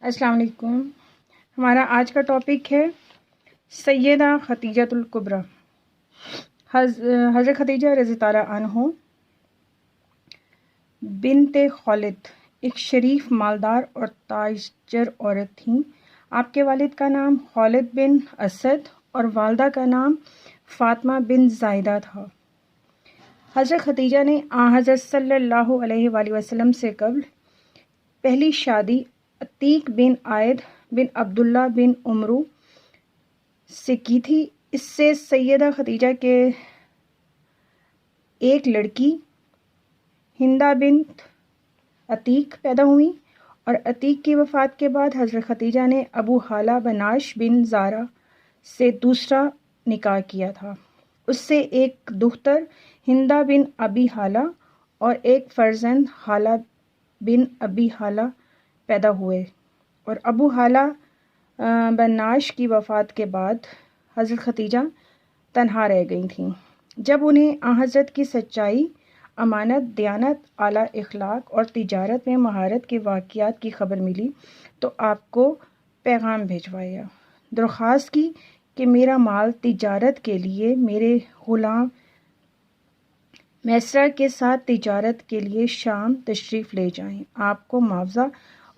السلام علیکم۔ ہمارا آج کا ٹاپک ہے سیدہ خدیجہ الکبریٰ۔ حضرت خدیجہ رضی اللہ عنہ بنت خالد ایک شریف، مالدار اور تاجر عورت تھیں۔ آپ کے والد کا نام خالد بن اسد اور والدہ کا نام فاطمہ بن زائدہ تھا۔ حضرت خدیجہ نے حضرت صلی اللہ علیہ وآلہ وسلم سے قبل پہلی شادی عتیق بن عائد بن عبداللہ بن عمرو سے کی تھی۔ اس سے سیدہ خدیجہ کے ایک لڑکی ہندہ بنت عتیق پیدا ہوئی، اور عتیق کی وفات کے بعد حضرت خدیجہ نے ابو ہالہ بناش بن زارہ سے دوسرا نکاح کیا تھا۔ اس سے ایک دختر ہندہ بن ابی ہالہ اور ایک فرزند ہالہ بن ابی ہالہ پیدا ہوئے، اور ابو ہالہ بناش کی وفات کے بعد حضرت خدیجہ تنہا رہ گئی تھیں۔ جب انہیں حضرت کی سچائی، امانت، دیانت، اعلیٰ اخلاق اور تجارت میں مہارت کے واقعات کی خبر ملی تو آپ کو پیغام بھیجوایا، درخواست کی کہ میرا مال تجارت کے لیے میرے غلام میسرہ کے ساتھ تجارت کے لیے شام تشریف لے جائیں۔ آپ کو معاوضہ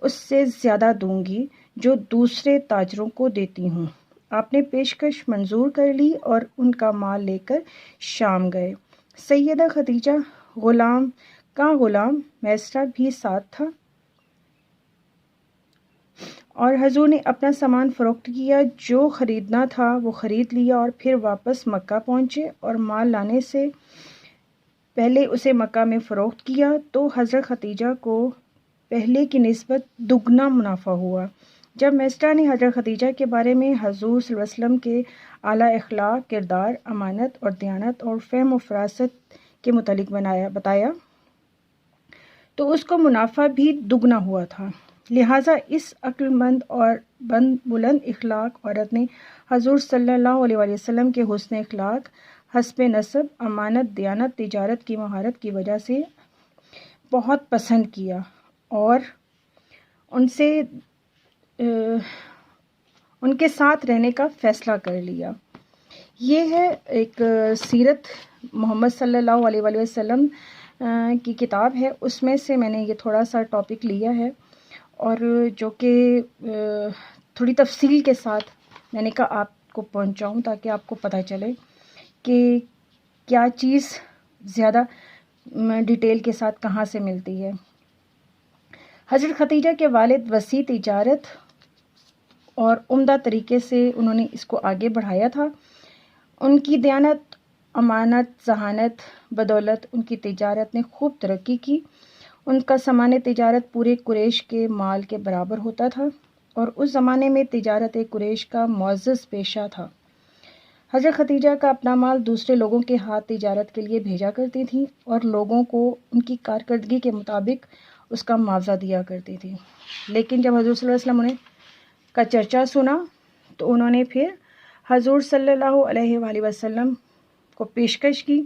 اس سے زیادہ دوں گی جو دوسرے تاجروں کو دیتی ہوں۔ آپ نے پیشکش منظور کر لی اور ان کا مال لے کر شام گئے۔ سیدہ خدیجہ غلام میسرہ بھی ساتھ تھا، اور حضور نے اپنا سامان فروخت کیا، جو خریدنا تھا وہ خرید لیا، اور پھر واپس مکہ پہنچے اور مال لانے سے پہلے اسے مکہ میں فروخت کیا، تو حضرت خدیجہ کو پہلے کی نسبت دگنا منافع ہوا۔ جب میسرہ نے حضرت خدیجہ کے بارے میں حضور صلی اللہ علیہ وسلم کے اعلیٰ اخلاق، کردار، امانت اور دیانت اور فہم و فراست کے متعلق بتایا تو اس کو منافع بھی دگنا ہوا تھا۔ لہٰذا اس عقل مند اور بلند اخلاق عورت نے حضور صلی اللہ علیہ وآلہ وسلم کے حسن اخلاق، حسب نسب، امانت، دیانت، تجارت کی مہارت کی وجہ سے بہت پسند کیا اور ان کے ساتھ رہنے کا فیصلہ کر لیا۔ یہ ہے ایک سیرت محمد صلی اللہ علیہ وآلہ وسلم کی کتاب ہے، اس میں سے میں نے یہ تھوڑا سا ٹاپک لیا ہے، اور جو کہ تھوڑی تفصیل کے ساتھ میں نے کہا آپ کو پہنچاؤں تاکہ آپ کو پتہ چلے کہ کیا چیز زیادہ ڈیٹیل کے ساتھ کہاں سے ملتی ہے۔ حضرت خدیجہ کے والد وسیع تجارت اور عمدہ طریقے سے انہوں نے اس کو آگے بڑھایا تھا۔ ان کی دیانت، امانت، ذہانت بدولت ان کی تجارت نے خوب ترقی کی۔ ان کا سامان تجارت پورے قریش کے مال کے برابر ہوتا تھا، اور اس زمانے میں تجارت قریش کا معزز پیشہ تھا۔ حضرت خدیجہ کا اپنا مال دوسرے لوگوں کے ہاتھ تجارت کے لیے بھیجا کرتی تھی، اور لوگوں کو ان کی کارکردگی کے مطابق اس کا معاوضہ دیا کرتی تھی۔ لیکن جب حضور صلی اللہ علیہ وسلم کا چرچا سنا تو انہوں نے پھر حضور صلی اللہ علیہ وآلہ وسلم کو پیشکش کی،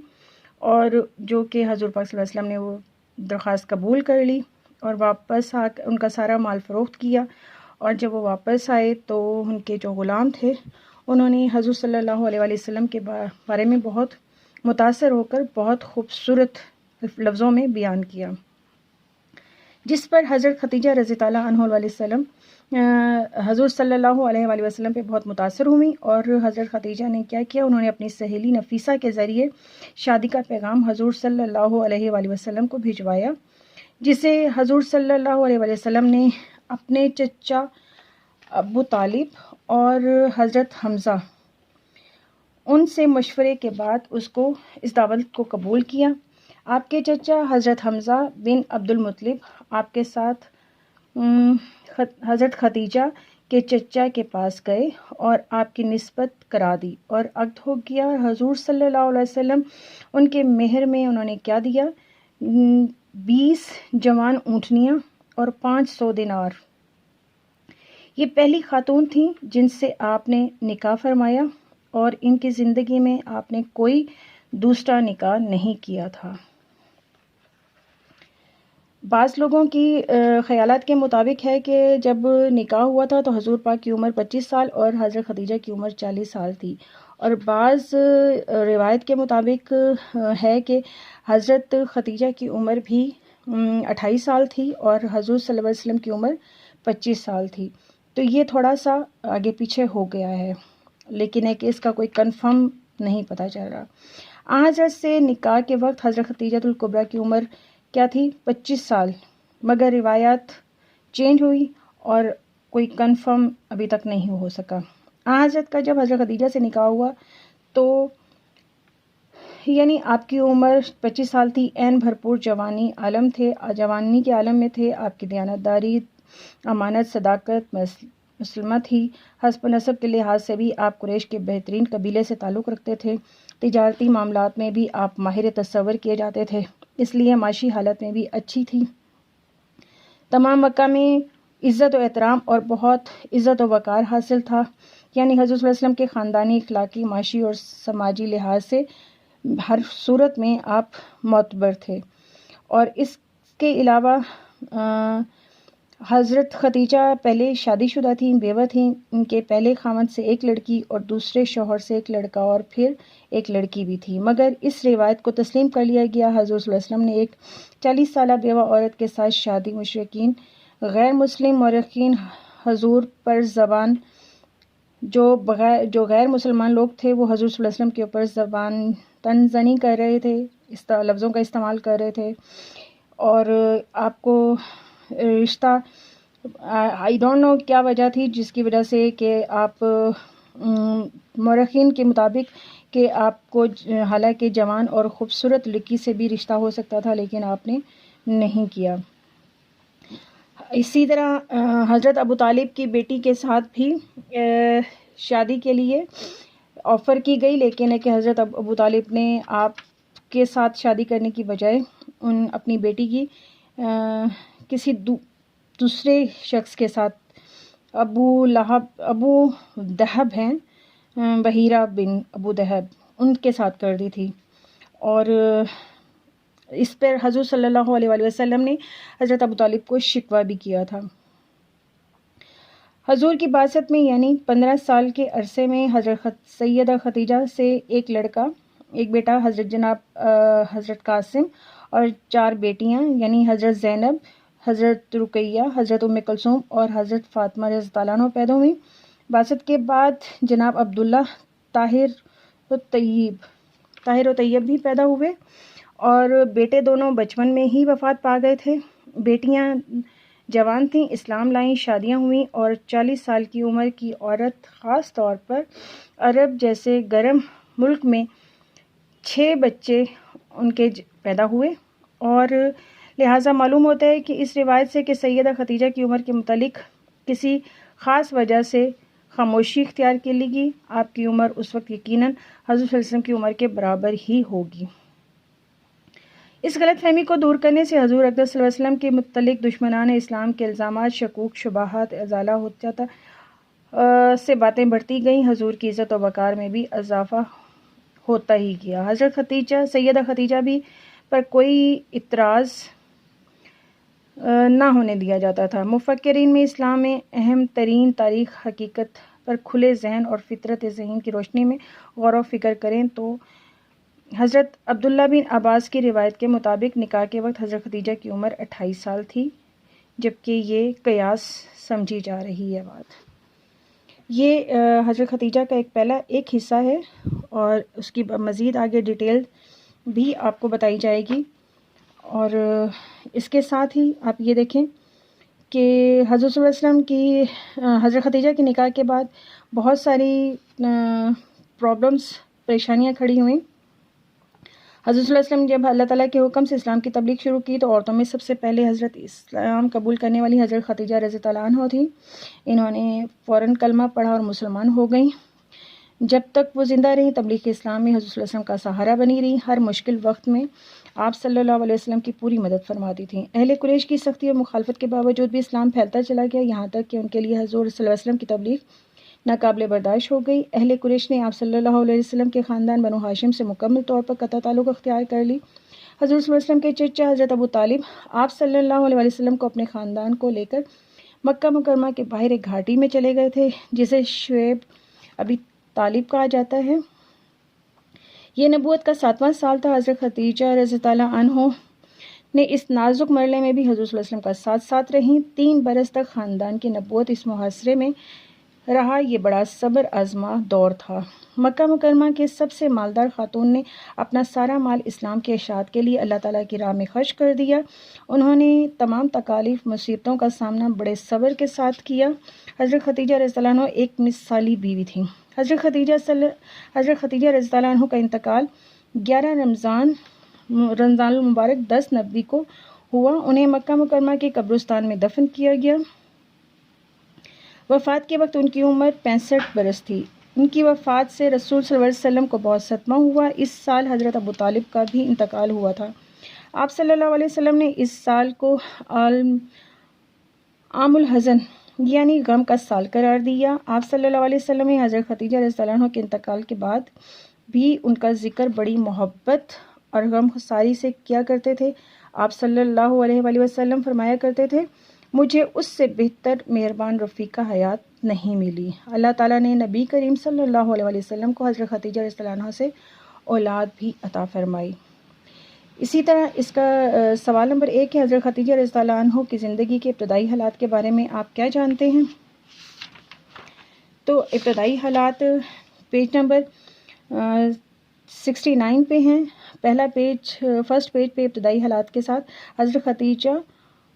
اور جو کہ حضور پاک صلی اللہ علیہ وسلم نے وہ درخواست قبول کر لی، اور واپس ان کا سارا مال فروخت کیا۔ اور جب وہ واپس آئے تو ان کے جو غلام تھے انہوں نے حضور صلی اللہ علیہ وآلہ وسلم کے بارے میں بہت متاثر ہو کر بہت خوبصورت لفظوں میں بیان کیا، جس پر حضرت خدیجہ رضی اللہ عنہ علیہ وسلم حضور صلی اللہ علیہ وآلہ وسلم پہ بہت متاثر ہوئیں، اور حضرت خدیجہ نے کیا کیا، انہوں نے اپنی سہیلی نفیسہ کے ذریعے شادی کا پیغام حضور صلی اللہ علیہ وآلہ وسلم کو بھجوایا، جسے حضور صلی اللہ علیہ وآلہ وسلم نے اپنے چچا ابو طالب اور حضرت حمزہ ان سے مشورے کے بعد اس دعوت کو قبول کیا۔ آپ کے چچا حضرت حمزہ بن عبد المطلب آپ کے ساتھ حضرت خدیجہ کے چچا کے پاس گئے اور آپ کی نسبت کرا دی اور عقد ہو گیا۔ حضور صلی اللہ علیہ وسلم ان کے مہر میں انہوں نے کیا دیا، 20 جوان اونٹنیاں اور 500 دینار۔ یہ پہلی خاتون تھیں جن سے آپ نے نکاح فرمایا، اور ان کی زندگی میں آپ نے کوئی دوسرا نکاح نہیں کیا تھا۔ بعض لوگوں کی خیالات کے مطابق ہے کہ جب نکاح ہوا تھا تو حضور پاک کی عمر 25 سال اور حضرت خدیجہ کی عمر 40 سال تھی، اور بعض روایت کے مطابق ہے کہ حضرت خدیجہ کی عمر بھی 28 سال تھی اور حضور صلی اللہ علیہ وسلم کی عمر 25 سال تھی. تو یہ تھوڑا سا آگے پیچھے ہو گیا ہے، لیکن ہے کہ اس کا کوئی کنفرم نہیں پتہ چل رہا. حضرت سے نکاح کے وقت حضرت خدیجہ الکبریٰ کی عمر کیا تھی؟ 25 سال، مگر روایات چینج ہوئی اور کوئی کنفرم ابھی تک نہیں ہو سکا. حضرت کا جب حضرت خدیجہ سے نکاح ہوا تو یعنی آپ کی عمر 25 سال تھی، عین بھرپور جوانی کے عالم میں تھے. آپ کی دیانتداری، امانت، صداقت مسلمہ تھی. حسب نسب کے لحاظ سے بھی آپ قریش کے بہترین قبیلے سے تعلق رکھتے تھے. تجارتی معاملات میں بھی آپ ماہر تصور کیے جاتے تھے، اس لیے معاشی حالت میں بھی اچھی تھی. تمام مکہ میں عزت و احترام اور بہت عزت و وقار حاصل تھا، یعنی حضور صلی اللہ علیہ وسلم کے خاندانی، اخلاقی، معاشی اور سماجی لحاظ سے ہر صورت میں آپ معتبر تھے. اور اس کے علاوہ حضرت خدیجہ پہلے شادی شدہ تھیں، بیوہ تھیں. ان کے پہلے خاوند سے ایک لڑکی اور دوسرے شوہر سے ایک لڑکا اور پھر ایک لڑکی بھی تھی، مگر اس روایت کو تسلیم کر لیا گیا. حضور صلی اللہ علیہ وسلم نے ایک 40 سالہ بیوہ عورت کے ساتھ شادی. مشرکین غیر مسلم مورخین حضور پر زبان جو غیر مسلمان لوگ تھے وہ حضور صلی اللہ علیہ وسلم کے اوپر زبان تنزنی کر رہے تھے، اس لفظوں کا استعمال کر رہے تھے. اور آپ کو رشتہ آئی ڈونٹ نو کیا وجہ تھی جس کی وجہ سے کہ آپ مورخین کے مطابق کہ آپ کو حالانکہ جوان اور خوبصورت لڑکی سے بھی رشتہ ہو سکتا تھا لیکن آپ نے نہیں کیا. اسی طرح حضرت ابو طالب کی بیٹی کے ساتھ بھی شادی کے لیے آفر کی گئی، لیکن ہے کہ حضرت ابو طالب نے آپ کے ساتھ شادی کرنے کی بجائے اپنی بیٹی کی کسی دوسرے شخص کے ساتھ، ابو دہب ہیں، بحیرہ بن ابو دہب، ان کے ساتھ کر دی تھی. اور اس پر حضور صلی اللہ علیہ وآلہ وسلم نے حضرت ابو طالب کو شکوہ بھی کیا تھا. حضور کی بعثت میں یعنی 15 سال کے عرصے میں حضرت سیدہ خدیجہ سے ایک لڑکا، ایک بیٹا حضرت قاسم، اور 4 بیٹیاں یعنی حضرت زینب، حضرت رقیہ، حضرت ام کلثوم اور حضرت فاطمہ رضی اللہ عنہ پیدا ہوئی. بعثت کے بعد جناب عبداللہ، طاہر و طیب بھی پیدا ہوئے، اور بیٹے دونوں بچپن میں ہی وفات پا گئے تھے. بیٹیاں جوان تھیں، اسلام لائیں، شادیاں ہوئیں، اور 40 سال کی عمر کی عورت خاص طور پر عرب جیسے گرم ملک میں 6 بچے ان کے پیدا ہوئے. اور لہٰذا معلوم ہوتا ہے کہ اس روایت سے کہ سیدہ خدیجہ کی عمر کے متعلق کسی خاص وجہ سے خاموشی اختیار کی گئی، آپ کی عمر اس وقت یقیناً حضور صلی اللہ علیہ وسلم کی عمر کے برابر ہی ہوگی. اس غلط فہمی کو دور کرنے سے حضور اقدس صلی اللہ علیہ وسلم کے متعلق دشمنان اسلام کے الزامات، شکوک، شبہات ازالہ ہو جاتا سے باتیں بڑھتی گئیں. حضور کی عزت و وقار میں بھی اضافہ ہوتا ہی گیا. سیدہ خدیجہ بھی پر کوئی اعتراض نہ ہونے دیا جاتا تھا. مفکرین میں اسلام میں اہم ترین تاریخ حقیقت پر کھلے ذہن اور فطرت ذہین کی روشنی میں غور و فکر کریں تو حضرت عبداللہ بن عباس کی روایت کے مطابق نکاح کے وقت حضرت خدیجہ کی عمر 28 سال تھی، جبکہ یہ قیاس سمجھی جا رہی ہے بات. یہ حضرت خدیجہ کا ایک حصہ ہے، اور اس کی مزید آگے ڈیٹیل بھی آپ کو بتائی جائے گی. اور اس کے ساتھ ہی آپ یہ دیکھیں کہ حضرت صلی اللہ علیہ وسلم کی حضرت خدیجہ کے نکاح کے بعد بہت ساری پرابلمس، پریشانیاں کھڑی ہوئیں. حضرت صلی اللہ علیہ وسلم جب اللہ تعالیٰ کے حکم سے اسلام کی تبلیغ شروع کی تو عورتوں میں سب سے پہلے حضرت اسلام قبول کرنے والی حضرت خدیجہ رضی اللہ عنہا تھیں. انہوں نے فوراً کلمہ پڑھا اور مسلمان ہو گئیں. جب تک وہ زندہ رہیں تبلیغ اسلام میں حضرت صلی اللہ علیہ وسلم کا سہارا بنی رہیں. ہر مشکل وقت میں آپ صلی اللہ علیہ وسلم کی پوری مدد فرماتی تھیں. اہل قریش کی سختی اور مخالفت کے باوجود بھی اسلام پھیلتا چلا گیا، یہاں تک کہ ان کے لیے حضور صلی اللہ علیہ وسلم کی تبلیغ ناقابل برداشت ہو گئی. اہل قریش نے آپ صلی اللہ علیہ وسلم کے خاندان بنو ہاشم سے مکمل طور پر قطع تعلق اختیار کر لی. حضور صلی اللہ علیہ وسلم کے چچا حضرت ابو طالب آپ صلی اللہ علیہ وسلم کو اپنے خاندان کو لے کر مکہ مکرمہ کے باہر ایک گھاٹی میں چلے گئے تھے جسے شعیب ابی طالب کہا جاتا ہے۔ یہ نبوت کا 7واں سال تھا۔ حضرت خدیجہ رضی اللہ عنہ نے اس نازک مرحلے میں بھی حضور صلی اللہ علیہ وسلم کا ساتھ رہیں۔ 3 برس تک خاندان کی نبوت اس محاصرے میں رہا۔ یہ بڑا صبر آزما دور تھا۔ مکہ مکرمہ کے سب سے مالدار خاتون نے اپنا سارا مال اسلام کے اشاعت کے لیے اللہ تعالیٰ کی راہ میں خرچ کر دیا۔ انہوں نے تمام تکالیف مصیبتوں کا سامنا بڑے صبر کے ساتھ کیا۔ حضرت خدیجہ رضی اللہ عنہ ایک مثالی بیوی تھیں۔ حضرت خدیجہ رضی اللہ عنہ کا انتقال 11 رمضان المبارک 10 نبوی کو ہوا۔ انہیں مکہ مکرمہ کے قبرستان میں دفن کیا گیا۔ وفات کے وقت ان کی عمر 65 برس تھی۔ ان کی وفات سے رسول صلی اللہ علیہ وسلم کو بہت صدمہ ہوا۔ اس سال حضرت ابو طالب کا بھی انتقال ہوا تھا۔ آپ صلی اللہ علیہ وسلم نے اس سال کو عام الحزن یعنی غم کا سال قرار دیا۔ آپ صلی اللہ علیہ وسلم نے حضرت خدیجہ رضی اللہ عنہ کے انتقال کے بعد بھی ان کا ذکر بڑی محبت اور غم خساری سے کیا کرتے تھے۔ آپ صلی اللہ علیہ وآلہ وسلم فرمایا کرتے تھے، مجھے اس سے بہتر مہربان رفیقہ حیات نہیں ملی۔ اللہ تعالیٰ نے نبی کریم صلی اللہ علیہ وآلہ وسلم کو حضرت خدیجہ رضی اللہ عنہ سے اولاد بھی عطا فرمائی۔ اسی طرح اس کا سوال نمبر 1 ہے، حضرت خدیجہ رضی اللہ عنہ کی زندگی کے ابتدائی حالات کے بارے میں آپ کیا جانتے ہیں؟ تو ابتدائی حالات پیج نمبر 69 پہ ہیں۔ فرسٹ پیج پہ ابتدائی حالات کے ساتھ حضرت خدیجہ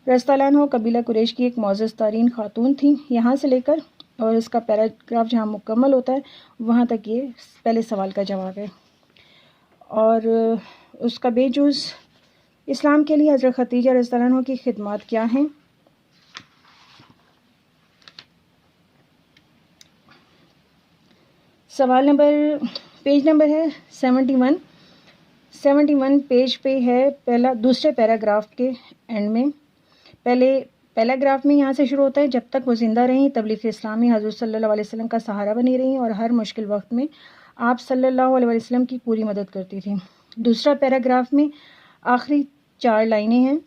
رضی اللہ عنہ قبیلہ قریش کی ایک معزز ترین خاتون تھیں۔ یہاں سے لے کر اور اس کا پیراگراف جہاں مکمل ہوتا ہے وہاں تک یہ پہلے سوال کا جواب ہے۔ اور اس کا بےجز اسلام کے لیے حضرت خدیجہ رضی اللہ عنہ کی خدمات کیا ہیں؟ سوال نمبر پیج نمبر ہے 71 پیج پہ ہے، دوسرے پیراگراف کے اینڈ میں۔ پہلا گراف میں یہاں سے شروع ہوتا ہے، جب تک وہ زندہ رہیں تبلیغ اسلام میں حضور صلی اللہ علیہ وسلم کا سہارا بنی رہیں اور ہر مشکل وقت میں آپ صلی اللہ علیہ وسلم کی پوری مدد کرتی تھیں۔ دوسرا پیراگراف میں آخری 4 لائنیں ہیں۔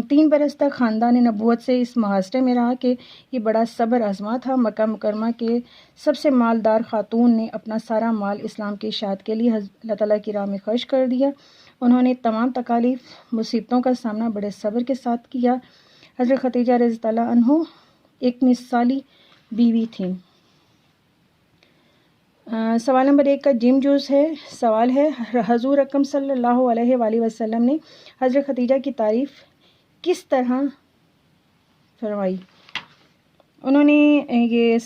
3 برس تک خاندان نبوت سے اس محاصرے میں رہا کہ یہ بڑا صبر آزما تھا۔ مکہ مکرمہ کے سب سے مالدار خاتون نے اپنا سارا مال اسلام کی اشاعت کے لیے اللہ تعالیٰ کی راہ میں خرچ کر دیا۔ انہوں نے تمام تکالیف مصیبتوں کا سامنا بڑے صبر کے ساتھ کیا۔ حضرت خدیجہ رضی اللہ عنہ ایک مثالی بیوی تھیں۔ سوال نمبر 1 کا جم جوز ہے۔ سوال ہے، حضور اکرم صلی اللہ علیہ وآلہ وسلم نے حضرت خدیجہ کی تعریف کس طرح فرمائی؟ انہوں نے یہ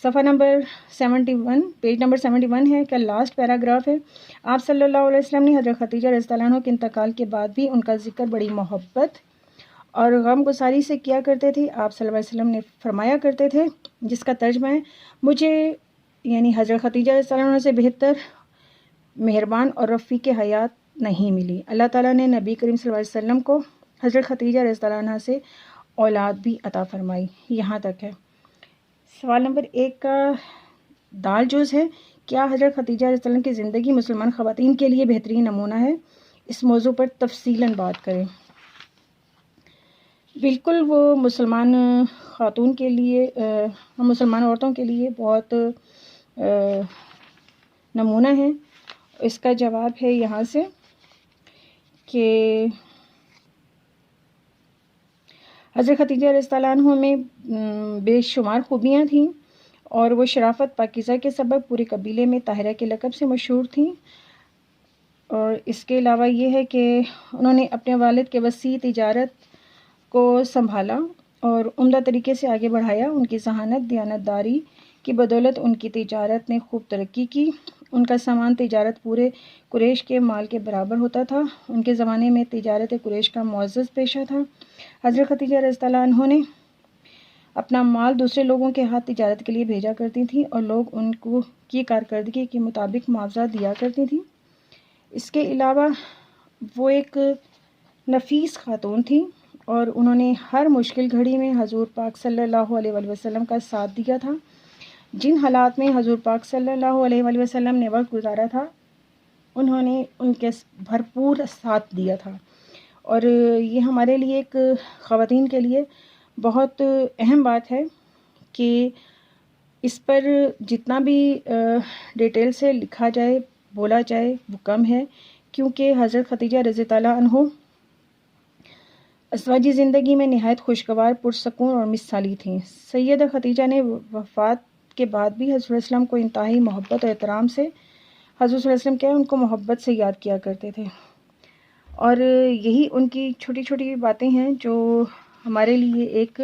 صفحہ نمبر 71 پیج نمبر 71 ہے کہ لاسٹ پیراگراف ہے۔ آپ صلی اللہ علیہ وسلم نے حضرت خدیجہ رضی اللہ عنہ کے انتقال کے بعد بھی ان کا ذکر بڑی محبت اور غم گساری سے کیا کرتے تھے۔ آپ صلی اللہ علیہ وسلم نے فرمایا کرتے تھے، جس کا ترجمہ ہے، مجھے یعنی حضرت خدیجہ رضی اللہ عنہ سے بہتر مہربان اور رفیق حیات نہیں ملی۔ اللہ تعالیٰ نے نبی کریم صلی اللہ علیہ وسلم کو حضرت خدیجہ رضی اللہ عنہ سے اولاد بھی عطا فرمائی۔ یہاں تک ہے۔ سوال نمبر 1 کا دال جوز ہے، کیا حضرت خدیجہ رضی اللہ عنہ کی زندگی مسلمان خواتین کے لیے بہترین نمونہ ہے؟ اس موضوع پر تفصیلاً بات کریں۔ بالکل، وہ مسلمان خاتون کے لیے مسلمان عورتوں کے لیے بہت نمونہ ہے۔ اس کا جواب ہے یہاں سے کہ حضرت خدیجہ رضی اللہ عنہ میں بے شمار خوبیاں تھیں اور وہ شرافت پاکیزہ کے سبب پورے قبیلے میں طاہرہ کے لقب سے مشہور تھیں۔ اور اس کے علاوہ یہ ہے کہ انہوں نے اپنے والد کے وسیع تجارت کو سنبھالا اور عمدہ طریقے سے آگے بڑھایا۔ ان کی ذہانت دیانتداری کی بدولت ان کی تجارت نے خوب ترقی کی۔ ان کا سامان تجارت پورے قریش کے مال کے برابر ہوتا تھا۔ ان کے زمانے میں تجارت قریش کا معزز پیشہ تھا۔ حضرت خدیجہ رضی اللہ عنہ نے اپنا مال دوسرے لوگوں کے ہاتھ تجارت کے لیے بھیجا کرتی تھیں اور لوگ ان کو کی کارکردگی کے مطابق معاوضہ دیا کرتی تھیں۔ اس کے علاوہ وہ ایک نفیس خاتون تھیں اور انہوں نے ہر مشکل گھڑی میں حضور پاک صلی اللہ علیہ وآلہ وسلم کا ساتھ دیا تھا۔ جن حالات میں حضور پاک صلی اللہ علیہ وآلہ وسلم نے وقت گزارا تھا انہوں نے ان کے بھرپور ساتھ دیا تھا، اور یہ ہمارے لیے ایک خواتین کے لیے بہت اہم بات ہے کہ اس پر جتنا بھی ڈیٹیل سے لکھا جائے، بولا جائے، وہ کم ہے، کیونکہ حضرت خدیجہ رضی اللہ عنہ ازواجی زندگی میں نہایت خوشگوار، پرسکون اور مثالی تھیں۔ سیدہ خدیجہ نے وفات کے بعد بھی حضرت صلی اللہ علیہ وسلم کو انتہائی محبت اور احترام سے، حضرت صلی اللہ علیہ وسلم کیا ان کو محبت سے یاد کیا کرتے تھے، اور یہی ان کی چھوٹی چھوٹی باتیں ہیں جو ہمارے لیے ایک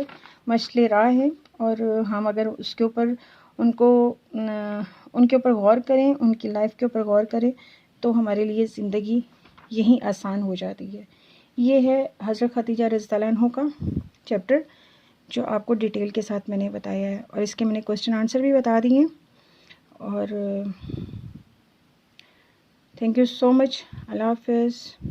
مشعل راہ ہے، اور ہم اگر اس کے اوپر ان کے اوپر غور کریں، ان کی لائف کے اوپر غور کریں، تو ہمارے لیے زندگی یہیں آسان ہو جاتی ہے۔ یہ ہے حضرت خدیجہ رضی اللہ عنہ کا چیپٹر، جو آپ کو ڈیٹیل کے ساتھ میں نے بتایا ہے، اور اس کے میں نے کوسچن آنسر بھی بتا دیے ہیں۔ اور تھینک یو سو مچ۔ اللہ حافظ۔